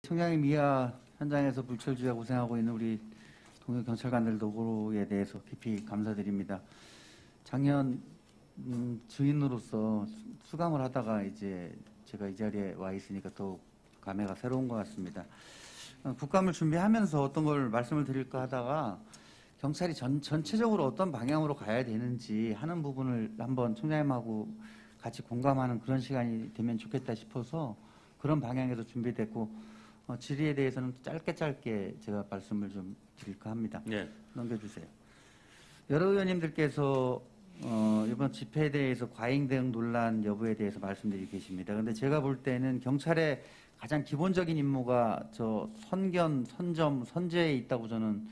청량리 미아 현장에서 불철주야 고생하고 있는 우리 동료 경찰관들 노고에 대해서 깊이 감사드립니다. 작년 증인으로서 수감을 하다가 이제 제가 이 자리에 와 있으니까 더욱 감회가 새로운 것 같습니다. 국감을 준비하면서 어떤 걸 말씀을 드릴까 하다가 경찰이 전체적으로 어떤 방향으로 가야 되는지 하는 부분을 한번 총장님하고 같이 공감하는 그런 시간이 되면 좋겠다 싶어서 그런 방향에서 준비됐고 질의에 대해서는 짧게 제가 말씀을 좀 드릴까 합니다. 네. 넘겨주세요. 여러 의원님들께서 이번 집회에 대해서 과잉 대응 논란 여부에 대해서 말씀드리고 계십니다. 그런데 제가 볼 때는 경찰의 가장 기본적인 임무가 저 선견, 선점, 선제에 있다고 저는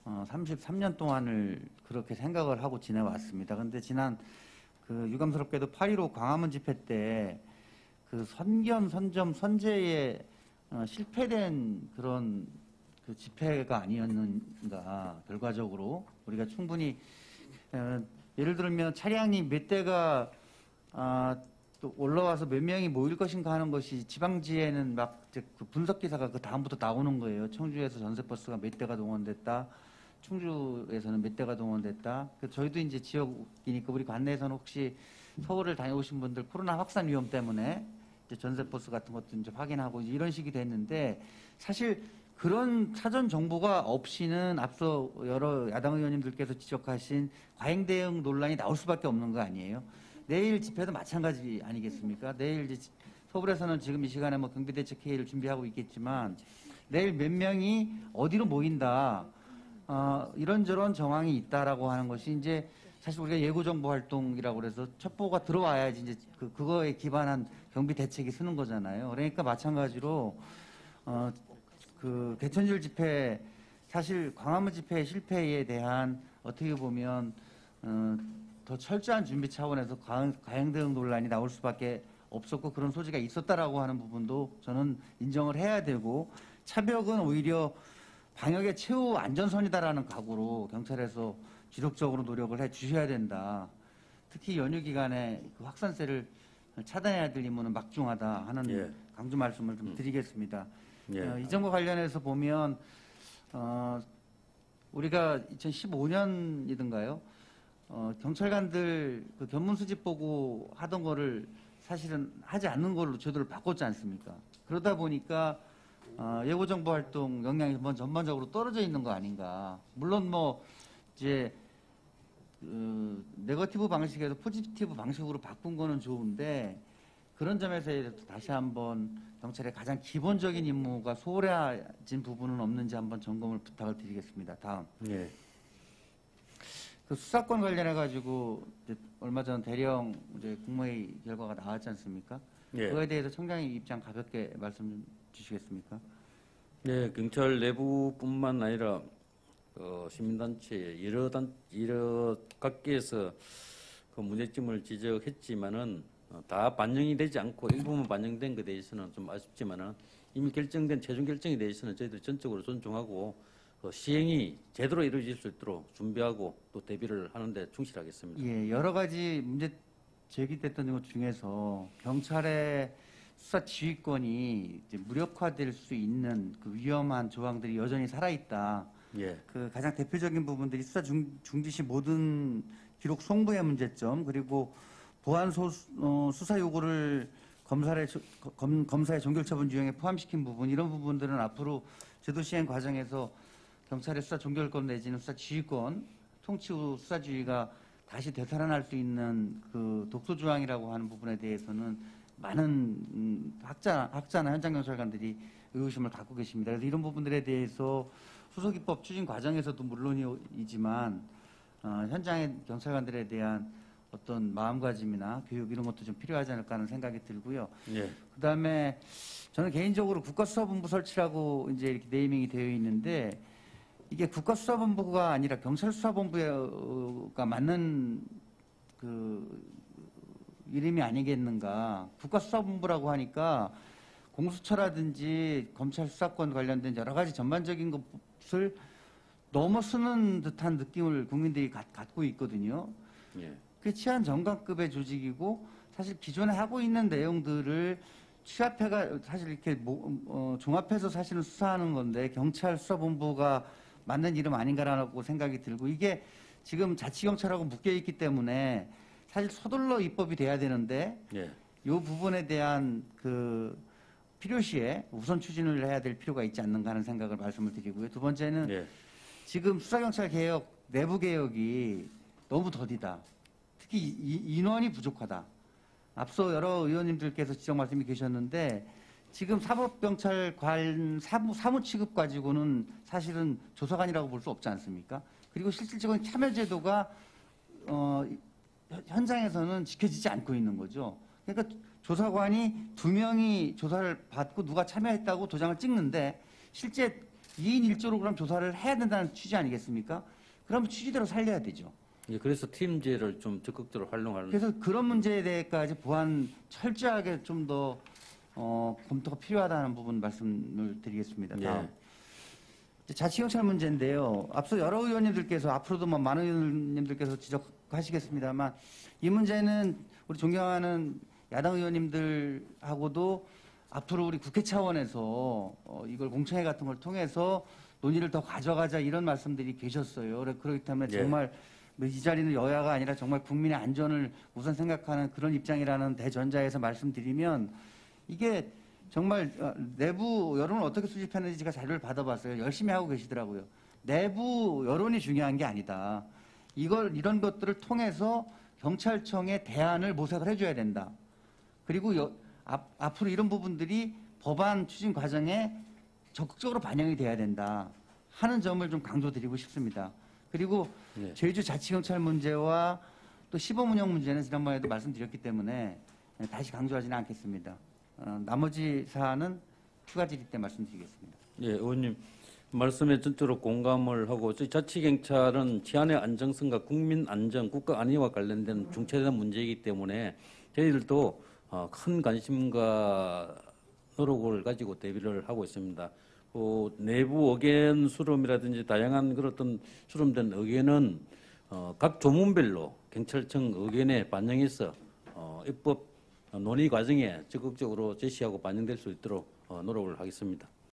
33년 동안을 그렇게 생각을 하고 지내왔습니다. 그런데 지난 그 유감스럽게도 8.15 광화문 집회 때 그 선견, 선점, 선제에 실패된 그런 그 집회가 아니었는가. 결과적으로 우리가 충분히 예를 들면 차량이 몇 대가 또 올라와서 몇 명이 모일 것인가 하는 것이 지방지에는 막 그 분석 기사가 그 다음부터 나오는 거예요. 청주에서 전세버스가 몇 대가 동원됐다. 충주에서는 몇 대가 동원됐다. 저희도 이제 지역이니까 우리 관내에서는 혹시 서울을 다녀오신 분들 코로나 확산 위험 때문에 이제 전세버스 같은 것도 이제 확인하고 이런 식이 됐는데 사실 그런 사전 정보가 없이는 앞서 여러 야당 의원님들께서 지적하신 과잉 대응 논란이 나올 수밖에 없는 거 아니에요? 내일 집회도 마찬가지 아니겠습니까? 내일 이제 서울에서는 지금 이 시간에 뭐 경비대책회의를 준비하고 있겠지만 내일 몇 명이 어디로 모인다. 이런저런 정황이 있다라고 하는 것이 이제 사실 우리가 예고정보 활동이라고 그래서 첩보가 들어와야지 이제 그거에 기반한 경비 대책이 쓰는 거잖아요. 그러니까 마찬가지로 그 개천절 집회 사실 광화문 집회 실패에 대한 어떻게 보면 더 철저한 준비 차원에서 과잉 대응 논란이 나올 수밖에 없었고 그런 소지가 있었다라고 하는 부분도 저는 인정을 해야 되고 차벽은 오히려 방역의 최후 안전선이다라는 각오로 경찰에서 지속적으로 노력을 해 주셔야 된다. 특히 연휴 기간에 그 확산세를 차단해야 될 임무는 막중하다 하는 예. 강조 말씀을 좀 드리겠습니다. 예. 이 정부 관련해서 보면 우리가 2015년이든가요? 경찰관들 그 견문 수집 보고 하던 거를 사실은 하지 않는 걸로 제도를 바꿨지 않습니까? 그러다 보니까 예고정보 활동 역량이 전반적으로 떨어져 있는 거 아닌가. 물론 뭐 이제 네거티브 방식에서 포지티브 방식으로 바꾼 거는 좋은데 그런 점에서 다시 한번 경찰의 가장 기본적인 임무가 소홀해진 부분은 없는지 한번 점검을 부탁을 드리겠습니다. 다음. 예. 그 수사권 관련해 가지고 얼마 전 대령 이제 국무회의 결과가 나왔지 않습니까? 예. 그거에 대해서 청장님 입장 가볍게 말씀 좀 주시겠습니까? 네, 경찰 내부뿐만 아니라 시민단체 여러 각계에서 그 문제점을 지적했지만은 다 반영이 되지 않고 일부분 반영된 것에 대해서는 좀 아쉽지만은 이미 결정된 최종 결정에 대해서는 저희들 전적으로 존중하고 시행이 제대로 이루어질 수 있도록 준비하고 또 대비를 하는데 충실하겠습니다. 예, 여러 가지 문제 제기됐던 것 중에서 경찰의 수사 지휘권이 이제 무력화될 수 있는 그 위험한 조항들이 여전히 살아있다. 예. 그 가장 대표적인 부분들이 수사 중지시 모든 기록 송부의 문제점 그리고 보안 수사 요구를 검사의 종결처분 유형에 포함시킨 부분 이런 부분들은 앞으로 제도 시행 과정에서 경찰의 수사 종결권 내지는 수사 지휘권 통치 후 수사 지휘가 다시 되살아날 수 있는 그 독소 조항이라고 하는 부분에 대해서는 많은 학자나 현장 경찰관들이 의구심을 갖고 계십니다. 그래서 이런 부분들에 대해서 수소기법 추진 과정에서도 물론이지만 현장의 경찰관들에 대한 어떤 마음가짐이나 교육 이런 것도 좀 필요하지 않을까 하는 생각이 들고요. 예. 그다음에 저는 개인적으로 국가수사본부 설치라고 이제 이렇게 네이밍이 되어 있는데 이게 국가수사본부가 아니라 경찰수사본부가 맞는 그 이름이 아니겠는가. 국가수사본부라고 하니까 공수처라든지 검찰 수사권 관련된 여러 가지 전반적인 것을 넘어서는 듯한 느낌을 국민들이 갖고 있거든요. 예. 그 치안 정강급의 조직이고 사실 기존에 하고 있는 내용들을 취합회가 사실 이렇게 종합해서 사실은 수사하는 건데 경찰 수사본부가 맞는 이름 아닌가라고 생각이 들고 이게 지금 자치경찰하고 묶여 있기 때문에 사실 서둘러 입법이 돼야 되는데 예. 이 부분에 대한 그 필요시에 우선 추진을 해야 될 필요가 있지 않는가 하는 생각을 말씀을 드리고요. 두 번째는 예. 지금 수사경찰 개혁, 내부 개혁이 너무 더디다. 특히 인원이 부족하다. 앞서 여러 의원님들께서 지적 말씀이 계셨는데 지금 사법경찰관 사무 취급 가지고는 사실은 조사관이라고 볼 수 없지 않습니까? 그리고 실질적인 참여제도가 현장에서는 지켜지지 않고 있는 거죠. 그러니까 조사관이 2명이 조사를 받고 누가 참여했다고 도장을 찍는데 실제 2인 1조로 그럼 조사를 해야 된다는 취지 아니겠습니까? 그러면 취지대로 살려야 되죠. 예, 그래서 팀제를 좀 적극적으로 활용하는. 그래서 그런 문제에 대해까지 보완 철저하게 좀 더 검토가 필요하다는 부분 말씀을 드리겠습니다. 다음. 예. 이제 자치경찰 문제인데요. 앞서 여러 의원님들께서 앞으로도 뭐 많은 의원님들께서 지적하시겠습니다만 이 문제는 우리 존경하는 야당 의원님들하고도 앞으로 우리 국회 차원에서 이걸 공청회 같은 걸 통해서 논의를 더 가져가자 이런 말씀들이 계셨어요. 그렇기 때문에 예. 정말 이 자리는 여야가 아니라 정말 국민의 안전을 우선 생각하는 그런 입장이라는 대전자에서 말씀드리면 이게 정말 내부 여론을 어떻게 수집했는지 제가 자료를 받아봤어요. 열심히 하고 계시더라고요. 내부 여론이 중요한 게 아니다. 이런 것들을 통해서 경찰청의 대안을 모색을 해줘야 된다. 그리고 앞으로 이런 부분들이 법안 추진 과정에 적극적으로 반영이 돼야 된다 하는 점을 좀 강조드리고 싶습니다. 그리고 네. 제주 자치경찰 문제와 또 시범운영 문제는 지난번에도 말씀드렸기 때문에 다시 강조하지는 않겠습니다. 나머지 사안은 추가 질의 때 말씀드리겠습니다. 예, 의원님 말씀에 전적으로 공감을 하고 저희 자치경찰은 치안의 안정성과 국민 안전, 국가 안위와 관련된 중차대한 문제이기 때문에 저희들도 큰 관심과 노력을 가지고 대비를 하고 있습니다. 내부 의견 수렴이라든지 다양한 그런 어떤 수렴된 의견은 각 조문별로 경찰청 의견에 반영해서 입법 논의 과정에 적극적으로 제시하고 반영될 수 있도록 노력을 하겠습니다.